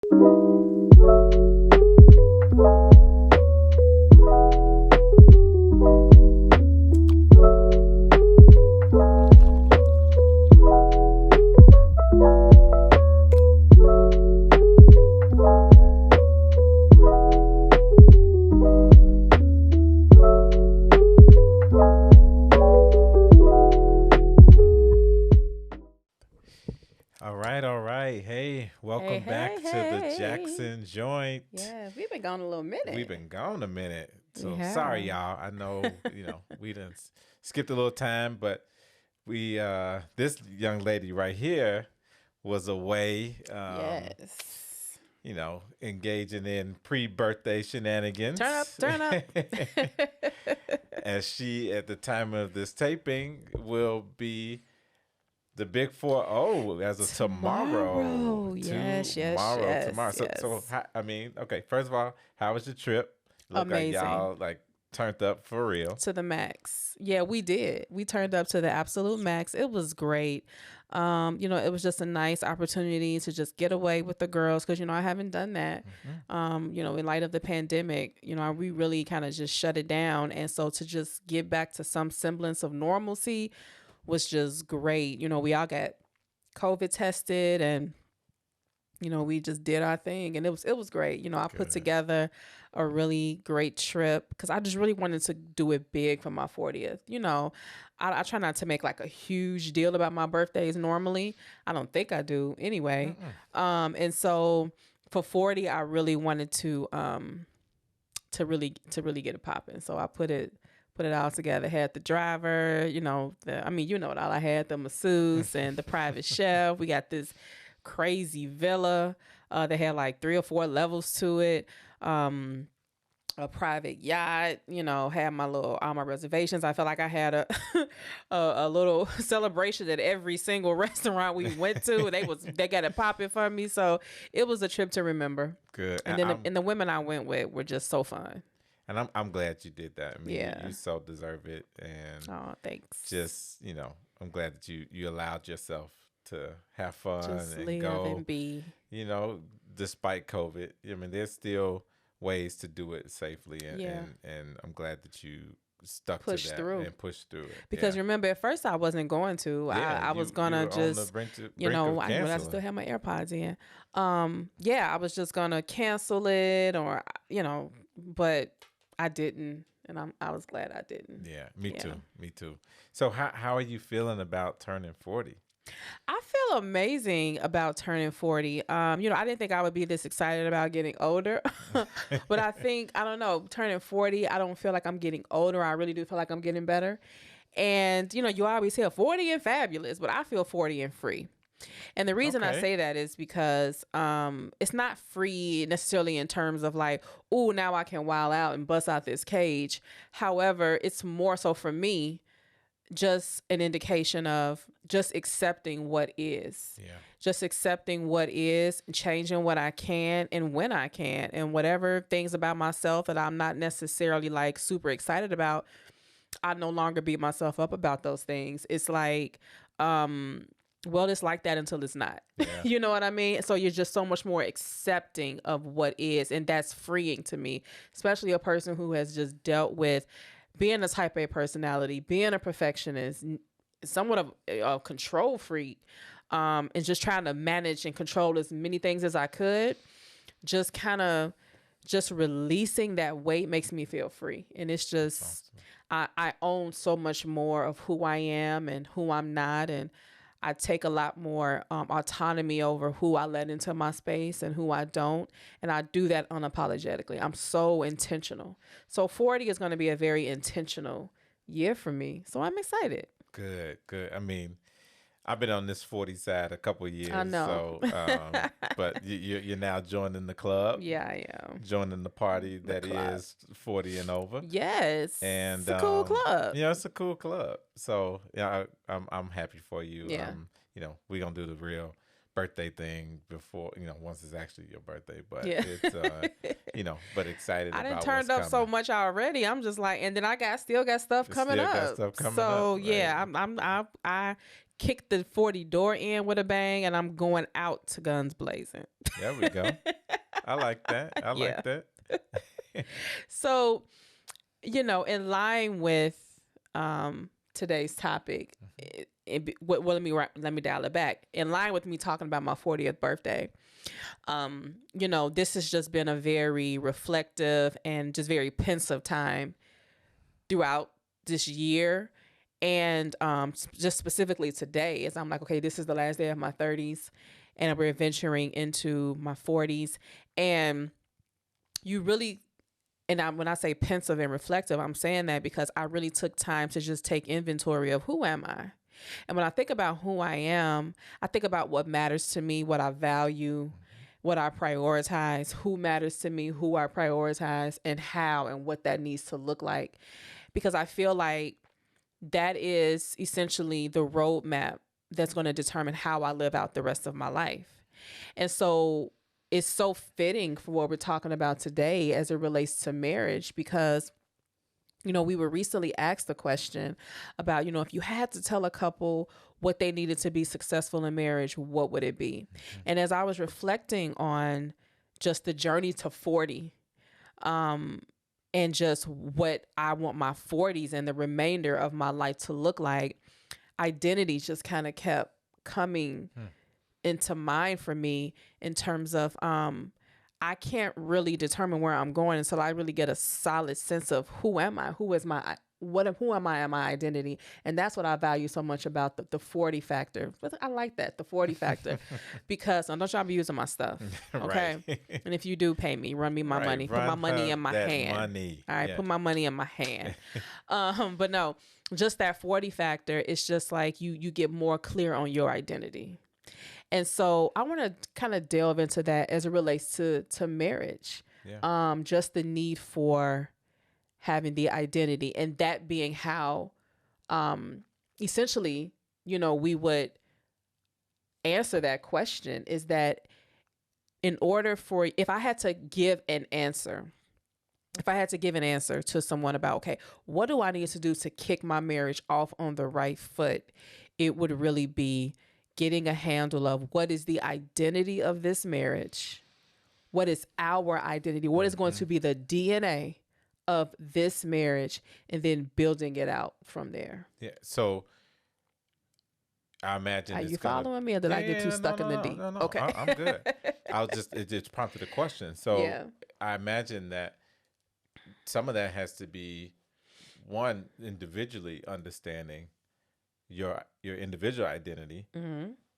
All right, all right. Hey, Hey, welcome hey, back to the hey. Jackson joint. Yeah, we've been gone a little We've minute. been gone a minute. We So sorry, have. y'all. I know, we done skipped a little time, but we this young lady right here was away Yes. engaging in pre-birthday Turn up, shenanigans. turn up. As she at the time of this taping will be the big 4-0 as of tomorrow. Tomorrow. Yes, yes, Tomorrow. yes, So yes. I mean, okay. First of all, how was your trip? Look like Amazing. y'all like turned up for real. To the max. Yeah, we did. We turned up to the absolute max. It was great. It was just a nice opportunity to just get away with the girls because, I haven't done that. Hmm. In light of the pandemic, we really kind of just shut it down. And so to just get back to some semblance of normalcy was just great. We all got COVID tested and we just did our thing and it was great. I put Good. together a really great trip because I just really wanted to do it big for my 40th. I try not to make like a huge deal about my birthdays normally. I don't think I do anyway. Mm-mm. And so for 40, I really wanted to really get it popping. So I put it all together. Had the driver, what all I had, the masseuse and the private chef. We got this crazy villa. They had like 3 or 4 levels to it. A private yacht, had all my reservations. I felt like I had a little celebration at every single restaurant we went to. They got it popping for me. So it was a trip to remember. Good. And then the women I went with were just so fun. I'm glad you did that. I mean, Yeah. you so deserve it, and Oh, thanks. just I'm glad that you allowed yourself to have fun Just and live go. and be. Despite COVID, I mean, there's still ways to do it safely, and Yeah. I'm glad that you stuck to Push that through. and pushed through it. Because remember, at first I wasn't going to. Yeah, I was you gonna were on the just, brink of I still canceling. have my AirPods in. Yeah, I was just gonna cancel it, or but I didn't, and I was glad I didn't. Yeah, me Yeah. too, me too. So how are you feeling about turning 40? I feel amazing about turning 40. I didn't think I would be this excited about getting older, but I don't know, turning 40, I don't feel like I'm getting older. I really do feel like I'm getting better. And, you always hear 40 and fabulous, but I feel 40 and free. And the reason I Okay. say that is because it's not free necessarily in terms of like, oh, now I can wild out and bust out this cage. However, it's more so for me just an indication of just accepting what is. Yeah. Just accepting what is, changing what I can and when I can, and whatever things about myself that I'm not necessarily like super excited about, I no longer beat myself up about those things. It's like, well, it's like that until it's not. Yeah. You know what I mean? So you're just so much more accepting of what is, and that's freeing to me, especially a person who has just dealt with being a type A personality, being a perfectionist, somewhat of a control freak, and just trying to manage and control as many things as I could. Just kind of just releasing that weight makes me feel free, and it's just Awesome. I own so much more of who I am and who I'm not, and I take a lot more autonomy over who I let into my space and who I don't. And I do that unapologetically. I'm so intentional. So 40 is going to be a very intentional year for me. So I'm excited. Good, good. I mean, I've been on this 40 side a couple of I years, know. so but you're now joining the club, Yeah, I am. joining the party The that club. is 40 and over. Yes. And It's a cool club. it's a cool club. So yeah, I'm happy for you. Yeah. We're gonna do the real birthday thing before, once it's actually your birthday. But Yeah. it's, but excited I done about turned what's up so coming. much already. I'm just like, and then I still got stuff coming Still got up. stuff coming So up, yeah, right. I kicked the 40 door in with a bang, and I'm going out to guns blazing. There we go. I like that. I Yeah. like that. So, in line with today's topic, well, let me dial it back. In line with me talking about my 40th birthday, this has just been a very reflective and just very pensive time throughout this year. And just specifically today, as I'm like, okay, this is the last day of my 30s, and we're venturing into my 40s. And you really, when I say pensive and reflective, I'm saying that because I really took time to just take inventory of who am I. And when I think about who I am, I think about what matters to me, what I value, what I prioritize, who matters to me, who I prioritize, and how and what that needs to look like. Because I feel like that is essentially the roadmap that's going to determine how I live out the rest of my life. And so it's so fitting for what we're talking about today as it relates to marriage, because we were recently asked the question about, if you had to tell a couple what they needed to be successful in marriage, what would it be? And as I was reflecting on just the journey to 40, and just what I want my 40s and the remainder of my life to look like, identity just kind of kept coming into mind for me in terms of I can't really determine where I'm going until I really get a solid sense of who am I, who am I in my identity. And that's what I value so much about the 40 factor. But I like that, the 40 factor, because I don't y'all be using my stuff. Okay. Right. And if you do pay me, run me my Right, money, put my money in my hand. Money. All right. Yeah. Put my money in my hand. But no, just that 40 factor. It's just like you get more clear on your identity. And so I want to kind of delve into that as it relates to marriage. Yeah. Just the need for having the identity, and that being how essentially, we would answer that question, is that in order for, if I had to give an answer to someone about, okay, what do I need to do to kick my marriage off on the right foot? It would really be getting a handle of what is the identity of this marriage? What is our identity? What is going to be the DNA of this marriage? And then building it out from there. Yeah. So I imagine Are it's you gonna, following me, or did I get too stuck in the deep? No. Okay. I'm good. It just prompted a question. So Yeah. I imagine that some of that has to be, one, individually understanding your individual identity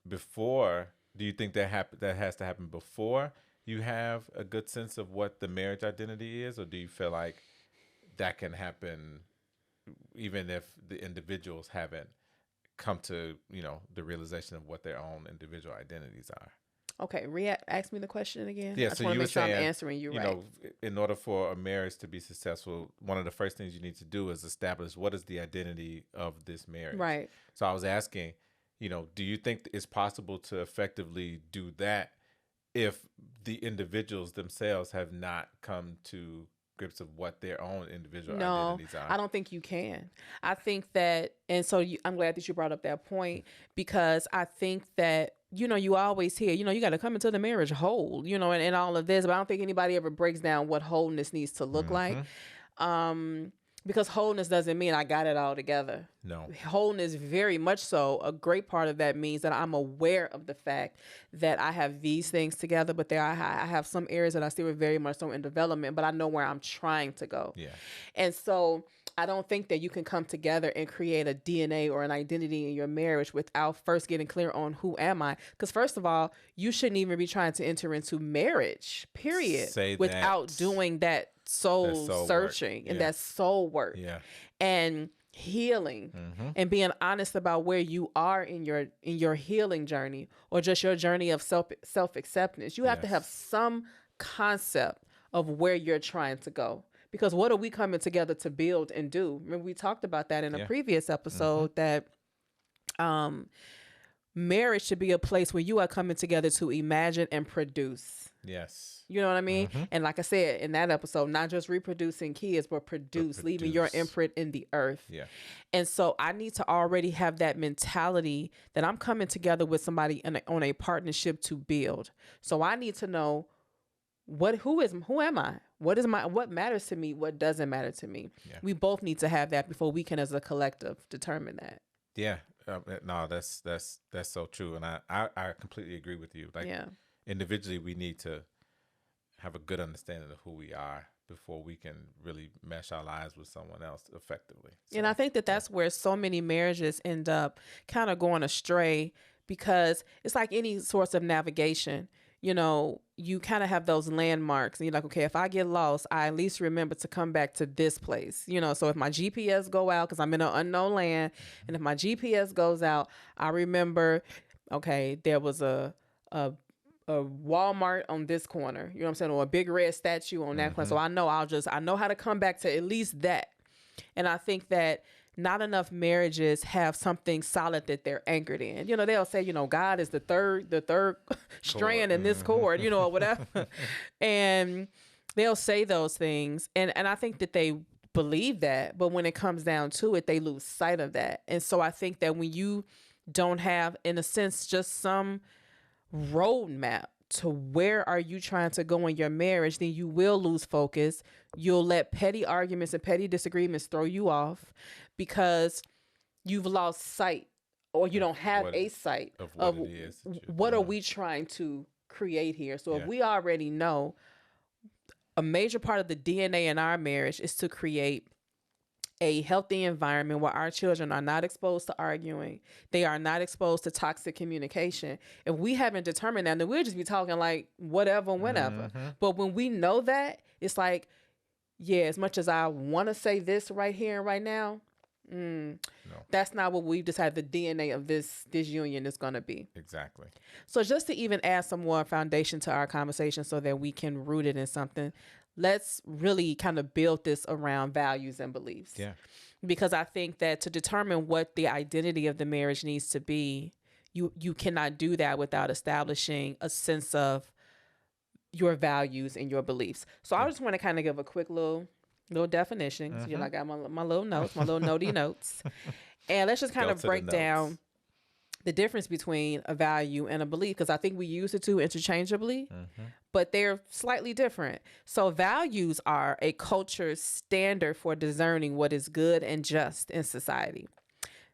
before. Do you think that has to happen before you have a good sense of what the marriage identity is, or do you feel like that can happen even if the individuals haven't come to the realization of what their own individual identities are? Okay, ask me the question again. Yeah, I just so want you to were make sure I'm saying, answering you right. In order for a marriage to be successful, one of the first things you need to do is establish what is the identity of this marriage. Right. So I was asking, do you think it's possible to effectively do that if the individuals themselves have not come to grips of what their own individual identities are? I don't think you can. I think that, and so I'm glad that you brought up that point, because I think that, you always hear, you got to come into the marriage whole, and all of this, but I don't think anybody ever breaks down what wholeness needs to look like. Because wholeness doesn't mean I got it all together. No. Wholeness, very much so. A great part of that means that I'm aware of the fact that I have these things together, but I have some areas that I still very much so in development, but I know where I'm trying to go. Yeah. And so I don't think that you can come together and create a DNA or an identity in your marriage without first getting clear on who am I. Because first of all, you shouldn't even be trying to enter into marriage, period, without doing that soul searching and that soul work and healing and being honest about where you are in your healing journey, or just your journey of self-acceptance. You have to have some concept of where you're trying to go. Because what are we coming together to build and do? Remember, we talked about that in a previous episode, that marriage should be a place where you are coming together to imagine and produce. Yes. You know what I mean? And like I said in that episode, not just reproducing kids, but produce, leaving your imprint in the earth. Yeah. And so I need to already have that mentality that I'm coming together with somebody on a partnership to build. So I need to know who am I? What matters to me? What doesn't matter to me? Yeah. We both need to have that before we can, as a collective, determine that. Yeah. No, that's so true. And I completely agree with you. Like, individually, we need to have a good understanding of who we are before we can really mesh our lives with someone else effectively. So, and I think that that's where so many marriages end up kind of going astray, because it's like any source of navigation. You kind of have those landmarks and you're like, okay, if I get lost, I at least remember to come back to this place. So if my GPS go out, because I'm in an unknown land, and if my GPS goes out, I remember, okay, there was a Walmart on this corner, you know what I'm saying, or a big red statue on that corner. So I know how to come back to at least that. And I think that not enough marriages have something solid that they're anchored in. They'll say, God is the third strand in this cord, or whatever. And they'll say those things. And I think that they believe that, but when it comes down to it, they lose sight of that. And so I think that when you don't have, in a sense, just some roadmap to where are you trying to go in your marriage, then you will lose focus. You'll let petty arguments and petty disagreements throw you off, because you've lost sight, or you don't have a sight of what are we trying to create here. So if we already know a major part of the DNA in our marriage is to create a healthy environment where our children are not exposed to arguing, they are not exposed to toxic communication. If we haven't determined that, then we'll just be talking like whatever, whenever. But when we know that, it's like, as much as I want to say this right here and right now, no. That's not what we've decided the DNA of this union is going to be. Exactly. So just to even add some more foundation to our conversation so that we can root it in something, let's really kind of build this around values and beliefs. Yeah. Because I think that to determine what the identity of the marriage needs to be, you cannot do that without establishing a sense of your values and your beliefs. So I just want to kind of give a quick little definition. So I got my little notes, my little notey notes. And let's just kind of break down the difference between a value and a belief, because I think we use the two interchangeably, but they're slightly different. So values are a culture's standard for discerning what is good and just in society.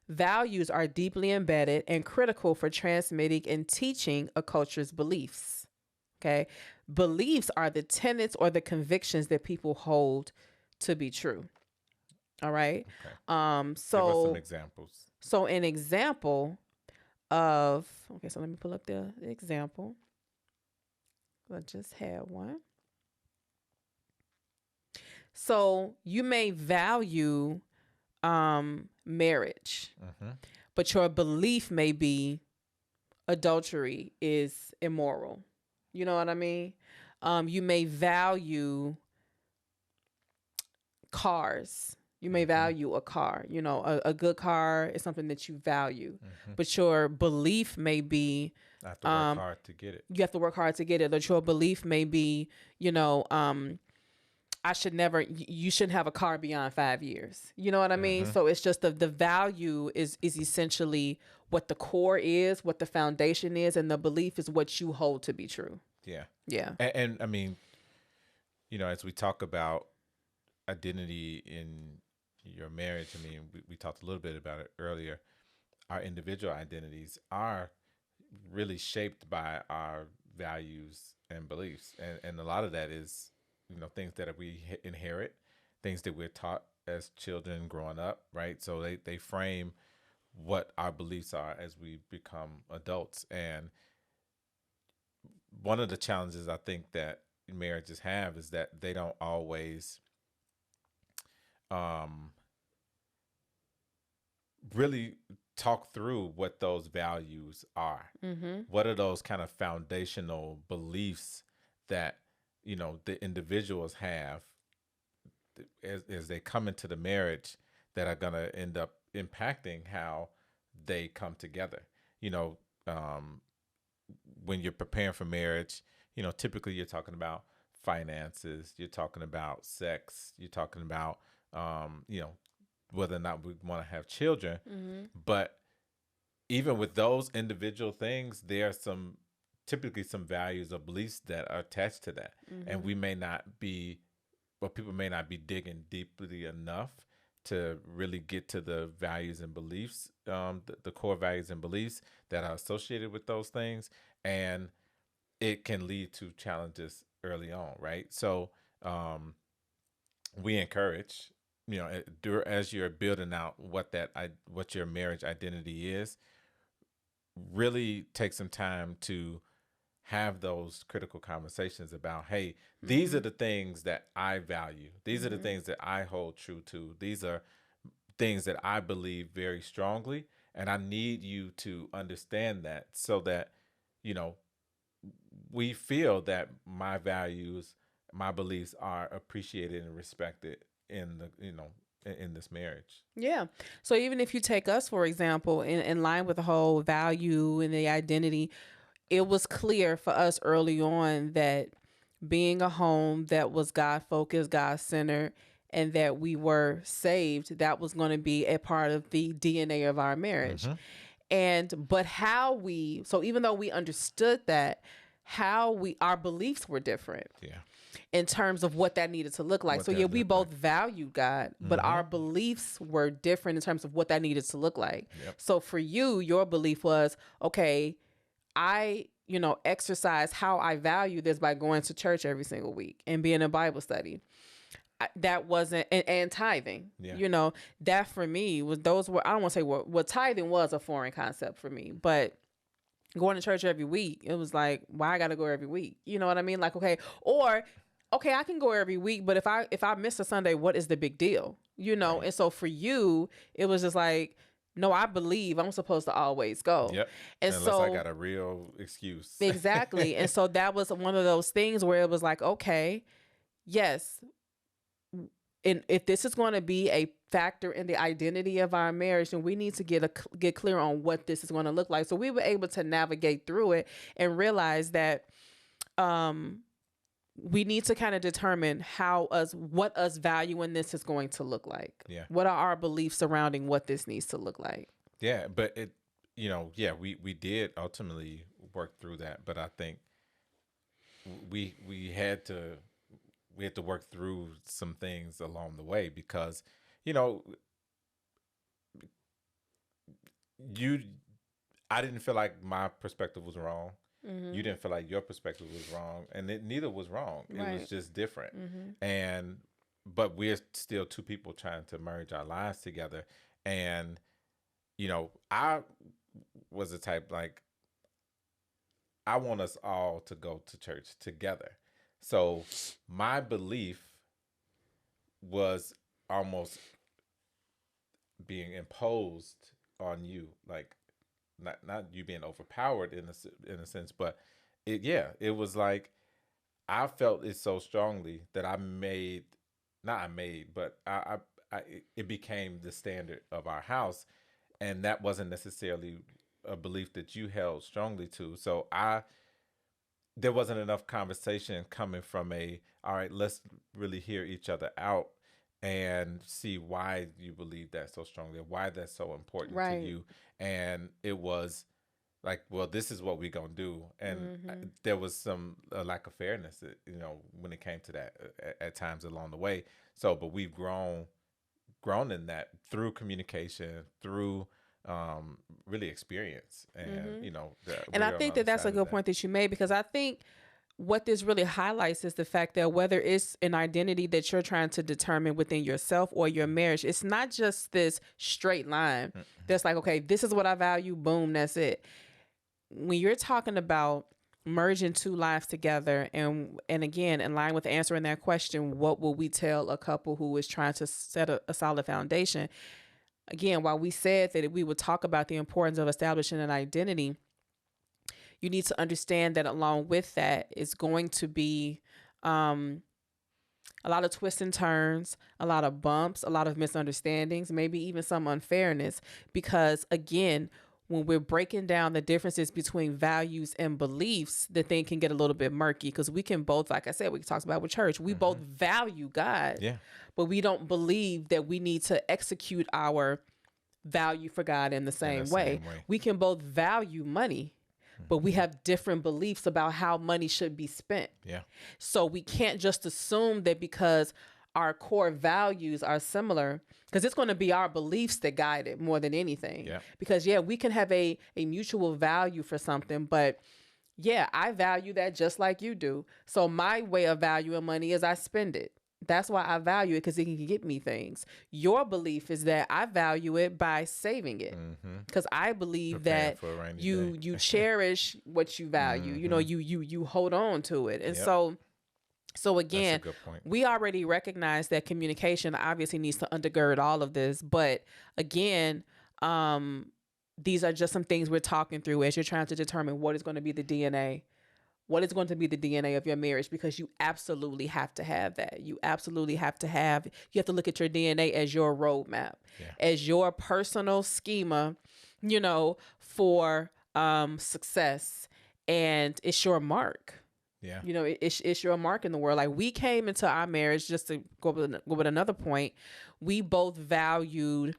Values are deeply embedded and critical for transmitting and teaching a culture's beliefs. Okay. Beliefs are the tenets or the convictions that people hold to be true. All right. Okay. So give us some examples. So an example of, so let me pull up the example. I just had one. So you may value marriage, but your belief may be adultery is immoral. You know what I mean? You may value cars. You may value a car. A good car is something that you value, but your belief may be I have to work hard to get it. You have to work hard to get it. But your belief may be, you shouldn't have a car beyond 5 years. You know what I mean? So it's just the value is essentially what the core is, what the foundation is, and the belief is what you hold to be true. Yeah. Yeah. And I mean, as we talk about identity in your marriage, I mean, we talked a little bit about it earlier. Our individual identities are really shaped by our values and beliefs. And a lot of that is, things that we inherit, things that we're taught as children growing up, right? So they frame what our beliefs are as we become adults. And one of the challenges I think that marriages have is that they don't always really talk through what those values are. What are those kind of foundational beliefs that the individuals have as they come into the marriage that are going to end up impacting how they come together. um, when you're preparing for marriage, typically you're talking about finances, you're talking about sex, you're talking about, whether or not we want to have children. Mm-hmm. But even with those individual things, there are typically some values or beliefs that are attached to that. And Mm-hmm. we may not be, or people may not be digging deeply enough to really get to the values and beliefs, the core values and beliefs that are associated with those things. And it can lead to challenges early on, right? So we encourage, as you're building out what your marriage identity is, really take some time to have those critical conversations about, hey, these are the things that I value. These are the things that I hold true to. These are things that I believe very strongly. And I need you to understand that, so that, you know, we feel that my values, my beliefs are appreciated and respected in in this marriage. Yeah. So even if you take us, for example, in line with the whole value and the identity, it was clear for us early on that being a home that was God focused, God centered, and that we were saved, that was going to be a part of the DNA of our marriage. Mm-hmm. But so even though we understood that, our beliefs were different Yeah. in terms of what that needed to look like. What So that yeah, we looked both like. valued God, but Mm-hmm. our beliefs were different in terms of what that needed to look like. Yep. So for you, your belief was, okay, I, exercise how I value this by going to church every single week and being in Bible study. That wasn't, and tithing, Yeah. that for me was, I don't want to say what tithing was a foreign concept for me, but going to church every week, it was like, why I got to go every week? You know what I mean? Like, okay, I can go every week, but if I miss a Sunday, what is the big deal? Right. And so for you, it was just like, no, I believe I'm supposed to always go. Yep. And Unless I so got a real excuse. exactly. And so that was one of those things where it was like, okay, yes, and if this is going to be a factor in the identity of our marriage, then we need to get clear on what this is going to look like. So we were able to navigate through it and realize that we need to kind of determine what us valuing this is going to look like. Yeah. What are our beliefs surrounding what this needs to look like? Yeah, but we did ultimately work through that, but I think we had to work through some things along the way, because you know you I didn't feel like my perspective was wrong. Mm-hmm. You didn't feel like your perspective was wrong, and neither was wrong. It Right. was just different. Mm-hmm. But we're still two people trying to merge our lives together. And I was the type, like, I want us all to go to church together. So my belief was almost being imposed on you, like, not you being overpowered in a sense, but it was like I felt it so strongly that but it became the standard of our house, and that wasn't necessarily a belief that you held strongly to. So there wasn't enough conversation coming from all right, let's really hear each other out and see why you believe that so strongly, why that's so important to Right. you. And it was like, well, this is what we're gonna do. And Mm-hmm. there was some lack of fairness, when it came to that at times along the way. So, but we've grown in that through communication, through really experience, and And I think that that's a good point that you made, because I think what this really highlights is the fact that whether it's an identity that you're trying to determine within yourself or your marriage, it's not just this straight line that's like, okay, this is what I value, boom, that's it. When you're talking about merging two lives together, and again, in line with answering that question, what will we tell a couple who is trying to set a solid foundation? Again, while we said that we would talk about the importance of establishing an identity, you need to understand that along with that is going to be a lot of twists and turns, a lot of bumps, a lot of misunderstandings, maybe even some unfairness. Because again, when we're breaking down the differences between values and beliefs, the thing can get a little bit murky because we can both, like I said, we talked about with church, we both value God, Yeah. but we don't believe that we need to execute our value for God in the same way. We can both value money, but we have different beliefs about how money should be spent. Yeah. So we can't just assume that because our core values are similar, because it's going to be our beliefs that guide it more than anything. Yeah. Because we can have a mutual value for something, but I value that just like you do. So my way of valuing money is I spend it. That's why I value it, because it can get me things. Your belief is that I value it by saving it, because I believe that you cherish what you value. You know, you hold on to it, and so again, we already recognize that communication obviously needs to undergird all of this. But again, these are just some things we're talking through as you're trying to determine what is going to be the DNA. What is going to be the DNA of your marriage? Because you absolutely have to have that. You have to look at your DNA as your roadmap, as your personal schema, for success. And it's your mark. Yeah. It's your mark in the world. Like, we came into our marriage, just to go with another point, we both valued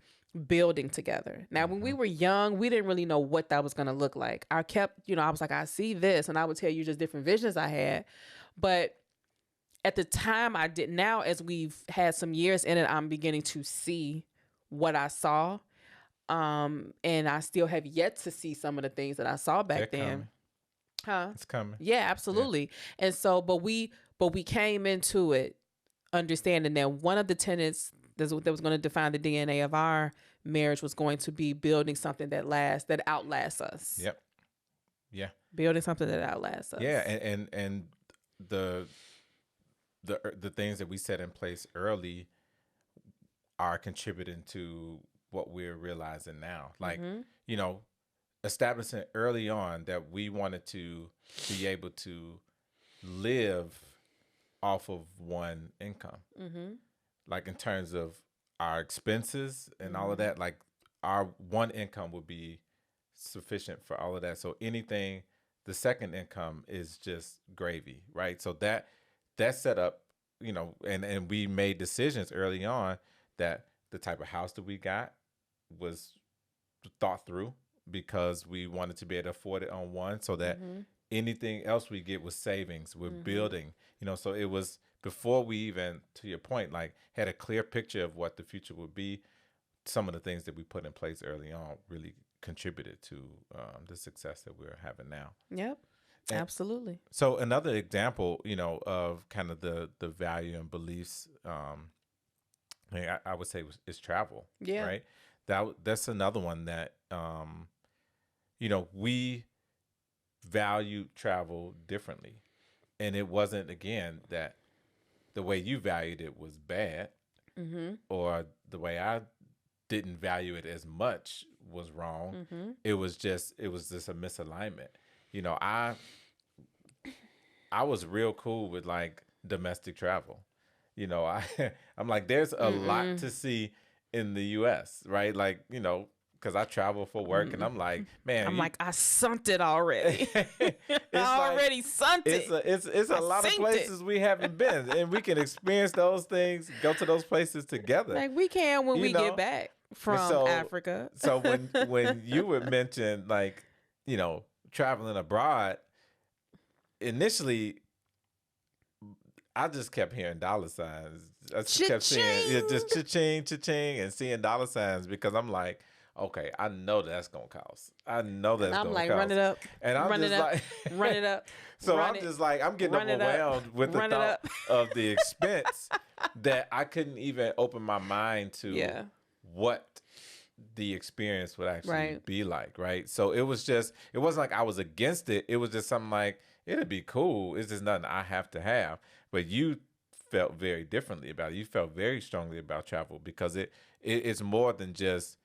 building together. Now, when we were young, we didn't really know what that was going to look like. I was like, I see this, and I would tell you just different visions I had. But at the time I did. Now, as we've had some years in it, I'm beginning to see what I saw. And I still have yet to see some of the things that I saw back then. It's coming. Yeah, absolutely. Yeah. And so, but we came into it understanding that one of the tenets that was going to define the DNA of our marriage was going to be building something that outlasts us. Yep. Yeah. Building something that outlasts us. Yeah, and the things that we set in place early are contributing to what we're realizing now. Like, establishing early on that we wanted to be able to live off of one income. Like, in terms of our expenses and all of that, like, our one income would be sufficient for all of that. So anything, the second income is just gravy, right? So that set up, and we made decisions early on that the type of house that we got was thought through, because we wanted to be able to afford it on one, so that anything else we get was savings. We're building, so it was before we even, to your point, like, had a clear picture of what the future would be. Some of the things that we put in place early on really contributed to the success that we're having now. Yep. And absolutely. So another example, of kind of the value and beliefs, I would say is travel. Yeah. Right. That's another one that, we value travel differently. And it wasn't, again, that the way you valued it was bad, or the way I didn't value it as much was wrong. It was just a misalignment. I was real cool with, like, domestic travel. I'm like, there's a lot to see in the U.S., right? Like, because I travel for work, and I'm like, man. I sunk it already. Sunk it. It's a lot of places we haven't been, and we can experience those things, go to those places together. Like, we can when we get back from Africa. So when you would mention, like, traveling abroad, initially, I just kept hearing dollar signs. I just kept seeing just cha-ching, cha-ching, and seeing dollar signs, because I'm like, okay, I know that's gonna cost. I know that's gonna cost. I'm like, run it up. And I'm run just like, run it up. So I'm just like, I'm getting overwhelmed with the thought of the expense that I couldn't even open my mind to what the experience would actually be like, right? So it wasn't like I was against it. It was just something like, it'd be cool. It's just nothing I have to have. But you felt very differently about it. You felt very strongly about travel, because it's more than just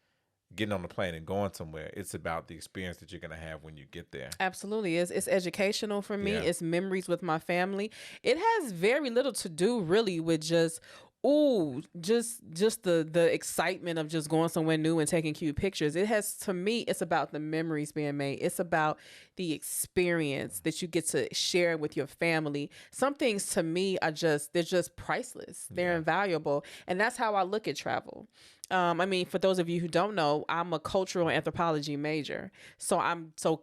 getting on the plane and going somewhere. It's about the experience that you're going to have when you get there. Absolutely. It's educational for me. Yeah. It's memories with my family. It has very little to do really with just, Ooh, just the excitement of just going somewhere new and taking cute pictures. It has, to me, it's about the memories being made. It's about the experience that you get to share with your family. Some things to me are just, they're just priceless. They're Yeah. invaluable. And that's how I look at travel. I mean, for those of you who don't know, I'm a cultural anthropology major. So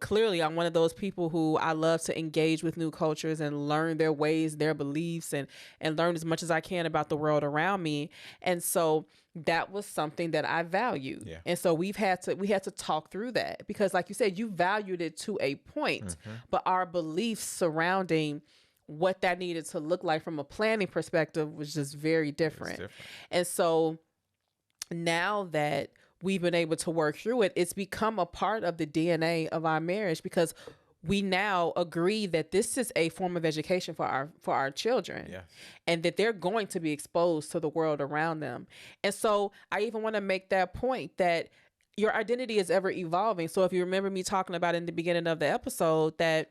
clearly I'm one of those people who I love to engage with new cultures and learn their ways, their beliefs, and learn as much as I can about the world around me. And so that was something that I valued. Yeah. And so we had to talk through that, because like you said, you valued it to a point, but our beliefs surrounding what that needed to look like from a planning perspective was just very It's different. different. And so now that we've been able to work through it, it's become a part of the DNA of our marriage, because we now agree that this is a form of education for our children. Yeah. And that they're going to be exposed to the world around them. And so I even want to make that point that your identity is ever evolving. So if you remember me talking about in the beginning of the episode that,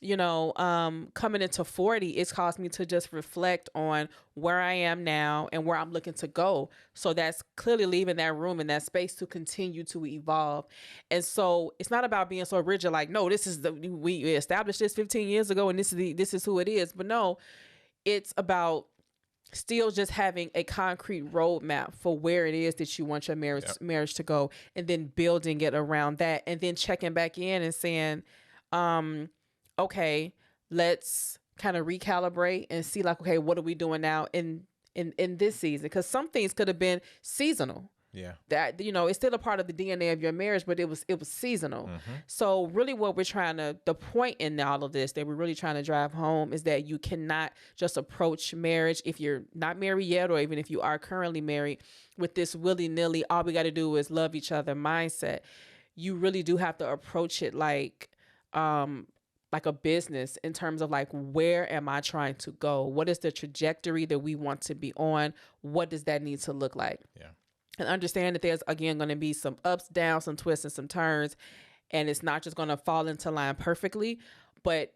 coming into 40, it's caused me to just reflect on where I am now and where I'm looking to go. So that's clearly leaving that room and that space to continue to evolve. And so it's not about being so rigid, like, no, we established this 15 years ago and this is who it is. But no, it's about still just having a concrete roadmap for where it is that you want your marriage to go, and then building it around that, and then checking back in and saying, okay, let's kind of recalibrate and see, like, okay, what are we doing now in this season? Because some things could have been seasonal. Yeah. That, it's still a part of the DNA of your marriage, but it was seasonal. So really what the point in all of this that we're really trying to drive home is that you cannot just approach marriage, if you're not married yet, or even if you are currently married, with this willy-nilly, all we got to do is love each other mindset. You really do have to approach it like a business, in terms of like, where am I trying to go? What is the trajectory that we want to be on? What does that need to look like? Yeah. And understand that there's, again, going to be some ups, downs, some twists, and some turns. And it's not just going to fall into line perfectly. But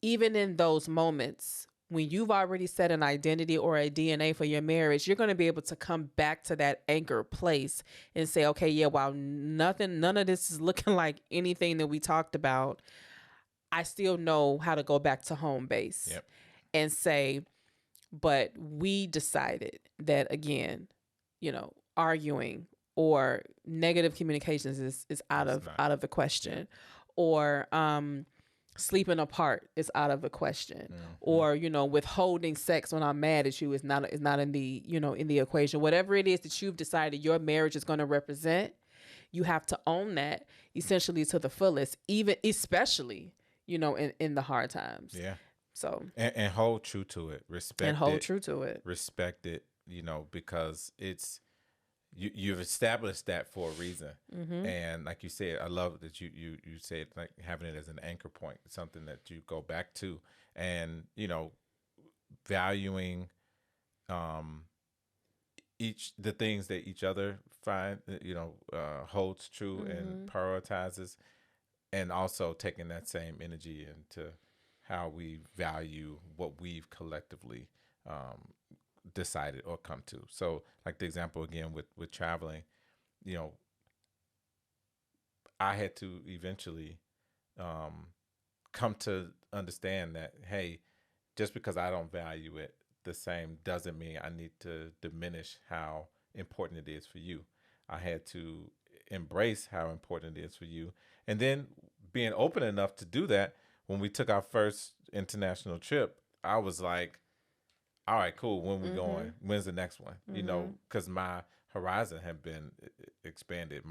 even in those moments, when you've already set an identity or a DNA for your marriage, you're going to be able to come back to that anchor place and say, okay, yeah, while none of this is looking like anything that we talked about, I still know how to go back to home base. Yep. And say, but we decided that, again, arguing or negative communications is out of the question, or sleeping apart is out of the question, or withholding sex when I'm mad at you is not in the in the equation. Whatever it is that you've decided your marriage is going to represent, you have to own that essentially to the fullest, even especially in the hard times. Yeah. So and hold true to it. Respect it, because it's you've established that for a reason. And like you said, I love that you said, like, having it as an anchor point, something that you go back to, and valuing the things that each other find holds true and prioritizes, and also taking that same energy into how we value what we've collectively decided or come to. So, like the example again with traveling, I had to eventually come to understand that, hey, just because I don't value it the same doesn't mean I need to diminish how important it is for you. I had to embrace how important it is for you, and then being open enough to do that. When we took our first international trip, I was like, all right, cool. When we going? When's the next one? Because my horizon had been expanded.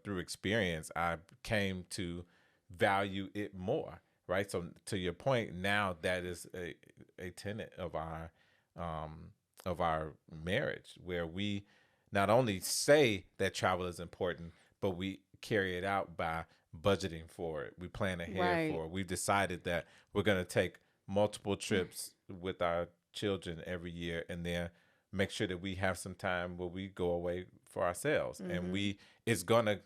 Through experience, I came to value it more, right? So to your point, now that is a tenet of our marriage, where we not only say that travel is important, but we carry it out by budgeting for it. We plan ahead for it. We've decided that we're going to take multiple trips with our children every year, and then make sure that we have some time where we go away for ourselves. And it's going to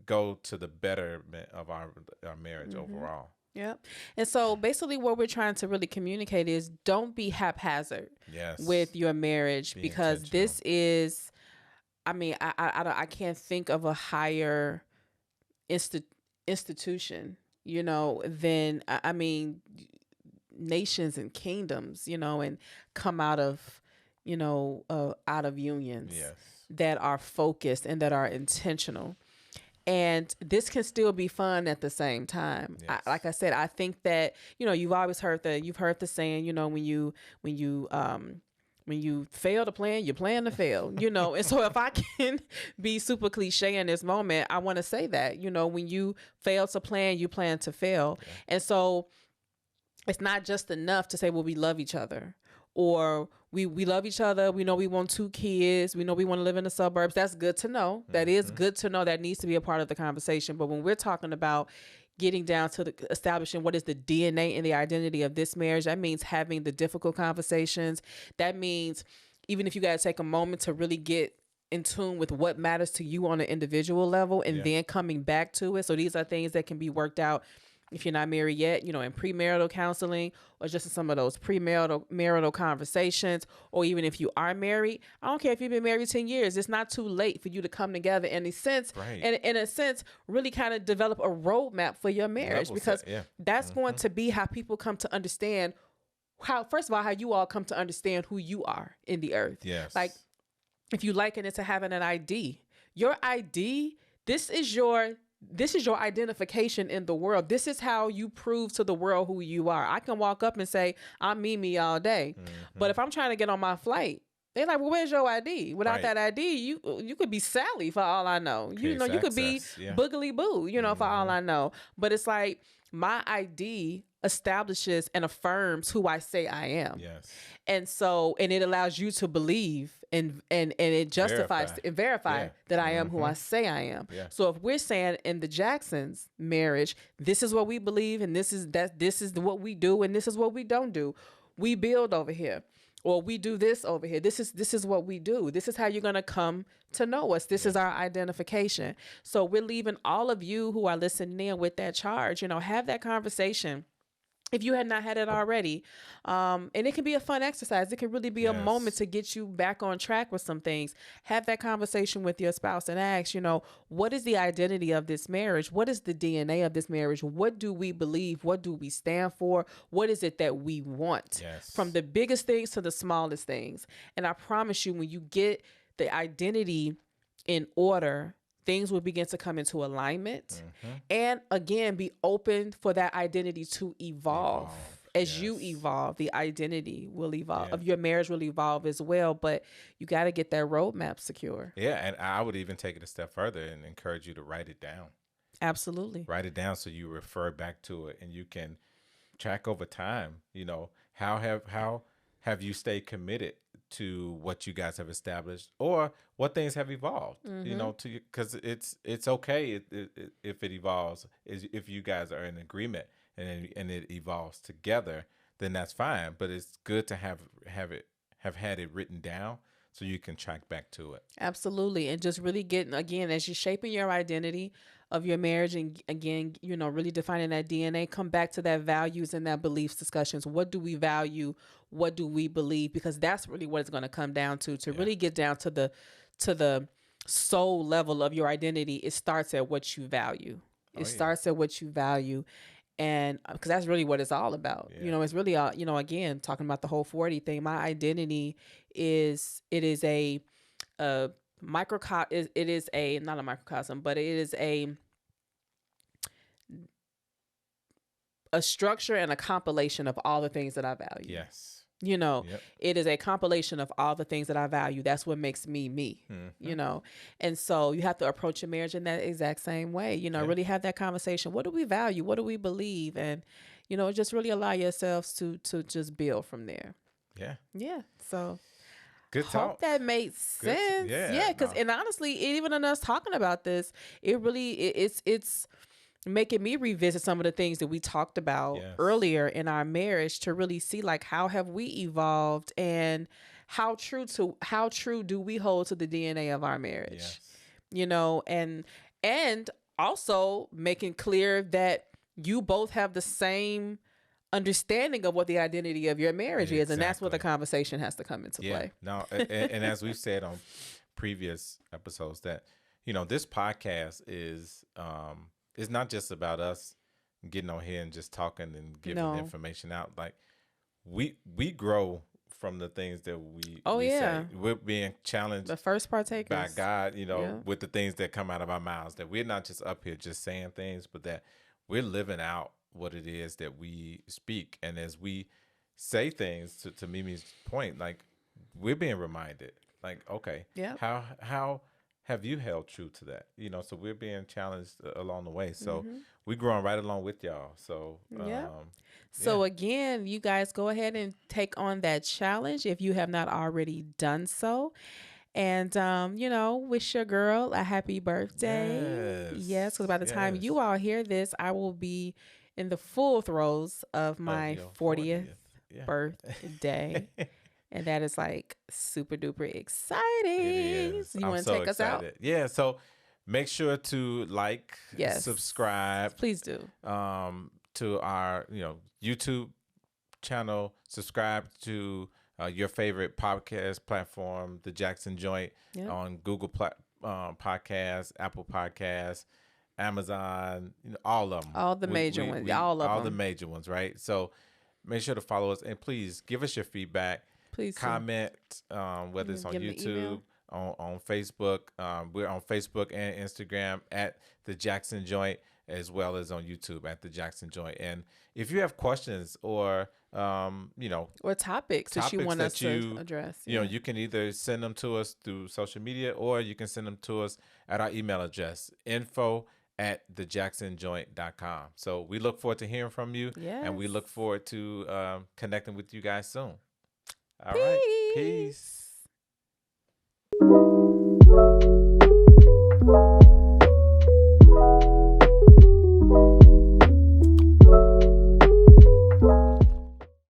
go to the betterment of our marriage overall. Yep. And so basically what we're trying to really communicate is don't be haphazard Yes. with your marriage, Be because intentional. this is, I mean, I can't think of a higher insti- institution, than, I mean, nations and kingdoms, and come out of unions Yes. that are focused and that are intentional. And this can still be fun at the same time. Yes. Like I said, I think that you've heard the saying, when you when you fail to plan, you plan to fail, And so if I can be super cliche in this moment, I want to say that, when you fail to plan, you plan to fail. Yeah. And so it's not just enough to say, well, we love each other, or we love each other. We know we want 2 kids. We know we want to live in the suburbs. That's good to know. That is good to know. That needs to be a part of the conversation. But when we're talking about getting down to establishing what is the DNA and the identity of this marriage, that means having the difficult conversations. That means even if you got to take a moment to really get in tune with what matters to you on an individual level, and Yeah. then coming back to it. So these are things that can be worked out if you're not married yet, in premarital counseling, or just in some of those marital conversations, or even if you are married. I don't care if you've been married 10 years, it's not too late for you to come together in a sense, Right. and in a sense, really kind of develop a roadmap for your marriage, Level because set, yeah. that's going to be how people come to understand first of all, how you all come to understand who you are in the earth. Yes. Like, if you liken it to having an ID, your ID, this is your identification in the world. This is how you prove to the world who you are. I can walk up and say, I'm Mimi all day. But if I'm trying to get on my flight, they're like, well, where's your ID? Without Right. that ID, you could be Sally for all I know. Case You could be access, yeah. Boogly Boo, for all I know. But it's like my ID establishes and affirms who I say I am. Yes. And so, and it allows you to believe and it justifies Verify. and verify Yeah. that I am who I say I am. Yeah. So if we're saying in the Jacksons marriage, this is what we believe, and this is what we do, and this is what we don't do. We build over here, or we do this over here. This is what we do. This is how you're going to come to know us. This is our identification. So we're leaving all of you who are listening in with that charge. Have that conversation if you had not had it already. And it can be a fun exercise. It can really be a moment to get you back on track with some things. Have that conversation with your spouse and ask, what is the identity of this marriage? What is the DNA of this marriage? What do we believe? What do we stand for? What is it that we want? Yes. From the biggest things to the smallest things. And I promise you, when you get the identity in order, things will begin to come into alignment, and again, be open for that identity to evolve. As you evolve, the identity will evolve. Of your marriage will evolve as well. But you got to get that roadmap secure. Yeah, and I would even take it a step further and encourage you to write it down. Absolutely. Write it down so you refer back to it, and you can track over time. How have you stayed committed to what you guys have established, or what things have evolved? Because it's okay if it evolves, if you guys are in agreement and it evolves together, then that's fine. But it's good to have had it written down so you can track back to it. Absolutely. And just really getting, again, as you're shaping your identity of your marriage, and again, really defining that DNA, come back to that values and that beliefs discussions. What do we value? What do we believe? Because that's really what it's going to come down to really get down to the soul level of your identity. It starts at what you value. Starts at what you value. And because that's really what it's all about. It's really, again, talking about the whole 40 thing. My identity is a microcosm. It is a, not a microcosm, but it is a structure and a compilation of all the things that I value. Yes. It is a compilation of all the things that I value. That's what makes me, And so you have to approach your marriage in that exact same way, really have that conversation. What do we value? What do we believe? And, just really allow yourselves to just build from there. Yeah. Yeah. So good talk. Hope that made sense. Yeah. Because, and honestly, even in us talking about this, it really, it's making me revisit some of the things that we talked about earlier in our marriage, to really see, like, how have we evolved, and how true do we hold to the DNA of our marriage? And also making clear that you both have the same understanding of what the identity of your marriage is, and that's what the Exactly. conversation has to come into Yeah. play. No, and as we've said on previous episodes, that this podcast is not just about us getting on here and just talking and giving No. information out. Like we grow from the things that we Oh, we yeah. say. We're being challenged The first by partakers. God, Yeah. with the things that come out of our mouths, that we're not just up here just saying things, but that we're living out what it is that we speak. And as we say things, to Mimi's point, like, we're being reminded, like, okay, Yeah. how have you held true to that? So we're being challenged along the way. So Mm-hmm. we're growing right along with y'all. So Yeah. So yeah. again, you guys go ahead and take on that challenge if you have not already done so. And wish your girl a happy birthday. Yes, because by the time Yes. you all hear this, I will be in the full throes of Of my your 40th Yeah. birthday. And that is like super duper It exciting. is. You I'm want to so take us out? excited. Yeah. So make sure to like, Yes. subscribe, Please do. to our YouTube channel. Subscribe to your favorite podcast platform, the Jackson Joint, Yeah. on Google Podcasts, Apple Podcasts, Amazon, all of them. All the major ones. All of the them. major ones, right? So make sure to follow us, and please give us your feedback. Please do. Comment, whether it's on Give me an email. YouTube, on Facebook. We're on Facebook and Instagram at the Jackson Joint, as well as on YouTube at the Jackson Joint. And if you have questions or Or topics that you want us to address. you can either send them to us through social media, or you can send them to us at our email address, info@thejacksonjoint.com. So we look forward to hearing from you, and we Yes. look forward to connecting with you guys soon. All right. Peace.